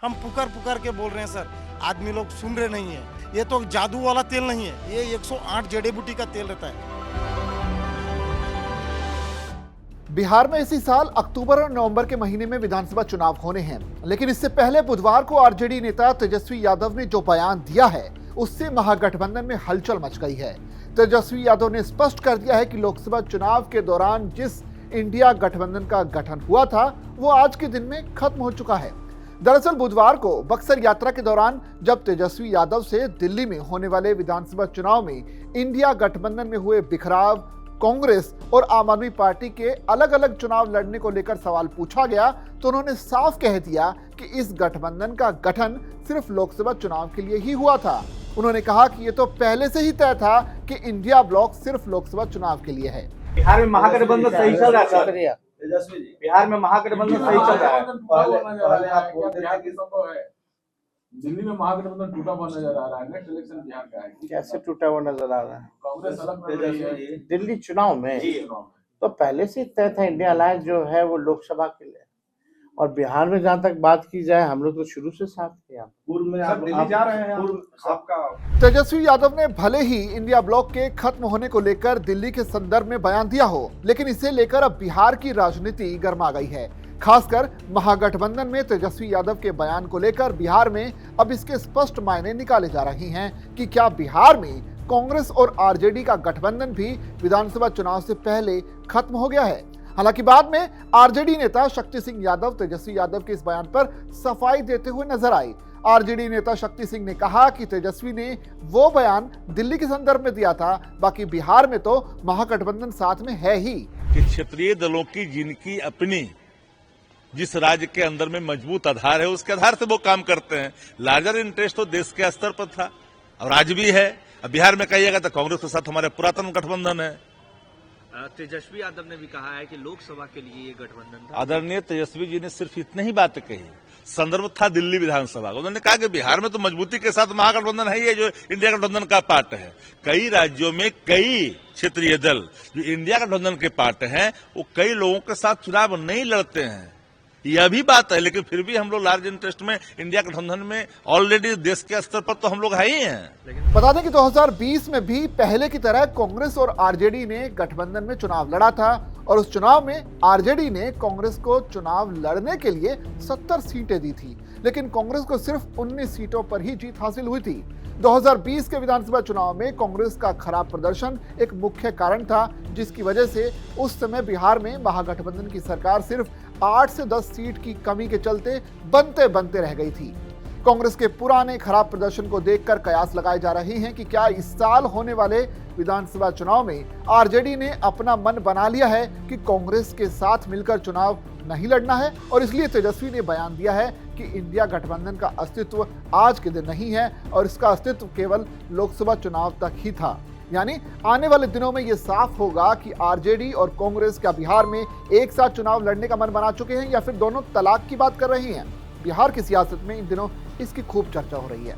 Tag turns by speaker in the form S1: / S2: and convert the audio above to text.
S1: हम पुकार पुकार के बोल रहे हैं सर, आदमी लोग सुन रहे नहीं है। ये तो जादू वाला तेल नहीं है, ये 108 जड़ी बूटी का तेल रहता है।
S2: बिहार में इसी साल अक्टूबर और नवंबर के महीने में विधानसभा चुनाव होने हैं, लेकिन इससे पहले बुधवार को आरजेडी नेता तेजस्वी यादव ने जो बयान दिया है उससे महागठबंधन में हलचल मच गई है। तेजस्वी यादव ने स्पष्ट कर दिया है कि लोकसभा चुनाव के दौरान जिस इंडिया गठबंधन का गठन हुआ था वो आज के दिन में खत्म हो चुका है। दरअसल बुधवार को बक्सर यात्रा के दौरान जब तेजस्वी यादव से दिल्ली में होने वाले विधानसभा चुनाव में इंडिया गठबंधन में हुए बिखराव, कांग्रेस और आम आदमी पार्टी के अलग अलग चुनाव लड़ने को लेकर सवाल पूछा गया तो उन्होंने साफ कह दिया कि इस गठबंधन का गठन सिर्फ लोकसभा चुनाव के लिए ही हुआ था। उन्होंने कहा कि ये तो पहले से ही तय था कि इंडिया ब्लॉक सिर्फ लोकसभा चुनाव के लिए है।
S3: बिहार में महागठबंधन सही चल रहा है सर। तेजस्वी जी, बिहार में महागठबंधन सही चल रहा है।
S4: पहले आप बोलते थे कि संभव है, दिल्ली में महागठबंधन टूटा हुआ नजर आ रहा है। नेक्स्ट इलेक्शन बिहार का है,
S3: कैसे टूटा हुआ नजर आ रहा है?
S4: कांग्रेस अलग लड़ रही है
S3: दिल्ली चुनाव में तो पहले से तय था इंडिया अलायंस जो है वो लोकसभा के लिए, और बिहार में जहाँ तक बात की जाए हम लोग तो शुरू से साथ थे।
S4: पूर्व में आप दिल्ली जा रहे हैं, आपका
S2: तेजस्वी यादव ने भले ही इंडिया ब्लॉक के खत्म होने को लेकर दिल्ली के संदर्भ में बयान दिया हो, लेकिन इसे लेकर अब बिहार की राजनीति गर्मा गई है। खासकर महागठबंधन में तेजस्वी यादव के बयान को लेकर बिहार में अब इसके स्पष्ट मायने निकाले जा रहे हैं कि क्या बिहार में कांग्रेस और आरजेडी का गठबंधन भी विधानसभा चुनाव से पहले खत्म हो गया है। हालांकि बाद में आरजेडी नेता शक्ति सिंह यादव तेजस्वी यादव के इस बयान पर सफाई देते हुए नजर आई। आरजेडी नेता शक्ति सिंह ने कहा कि तेजस्वी ने वो बयान दिल्ली के संदर्भ में दिया था, बाकी बिहार में तो महागठबंधन साथ में है ही।
S5: कि क्षेत्रीय दलों की जिनकी अपनी जिस राज्य के अंदर में मजबूत आधार है उसके आधार से वो काम करते हैं। लार्जर इंटरेस्ट तो देश के स्तर पर था और आज भी है। अब बिहार में कहिएगा तो कांग्रेस के साथ हमारे पुरातन गठबंधन है।
S6: तेजस्वी यादव ने भी कहा है कि लोकसभा के लिए ये गठबंधन था।
S5: आदरणीय तेजस्वी जी ने सिर्फ इतनी ही बात कही, संदर्भ था दिल्ली विधानसभा का। उन्होंने कहा कि बिहार में तो मजबूती के साथ महागठबंधन है, ये जो इंडिया गठबंधन का पार्ट है। कई राज्यों में कई क्षेत्रीय दल जो इंडिया गठबंधन के पार्ट हैं वो कई लोगों के साथ चुनाव नहीं लड़ते हैं, यह भी बात है। लेकिन फिर भी हम लोग लार्ज इंटरेस्ट में इंडिया गठबंधन में ऑलरेडी देश के स्तर पर तो हम लोग है ही हैं।
S2: बता दें कि 2020 में भी पहले की तरह कांग्रेस और आरजेडी ने गठबंधन में चुनाव लड़ा था और उस चुनाव में आरजेडी ने कांग्रेस को चुनाव लड़ने के लिए 70 सीटें दी थी, लेकिन कांग्रेस को सिर्फ 19 सीटों पर ही जीत हासिल हुई थी। 2020 के विधानसभा चुनाव में कांग्रेस का खराब प्रदर्शन एक मुख्य कारण था, जिसकी वजह से उस समय बिहार में महागठबंधन की सरकार सिर्फ 8 से 10 सीट की कमी के चलते बनते बनते रह गई थी। कांग्रेस के पुराने खराब प्रदर्शन को देखकर कयास लगाए जा रहे हैं कि क्या इस साल होने वाले विधानसभा चुनाव में आरजेडी ने अपना मन बना लिया है कि कांग्रेस के साथ मिलकर चुनाव नहीं लड़ना है, और इसलिए तेजस्वी ने बयान दिया है कि इंडिया गठबंधन का अस्तित्व आज के दिन नहीं है और इसका अस्तित्व केवल लोकसभा चुनाव तक ही था। यानी आने वाले दिनों में यह साफ होगा कि आरजेडी और कांग्रेस क्या बिहार में एक साथ चुनाव लड़ने का मन बना चुके हैं या फिर दोनों तलाक की बात कर रही हैं। बिहार की सियासत में इन दिनों इसकी खूब चर्चा हो रही है।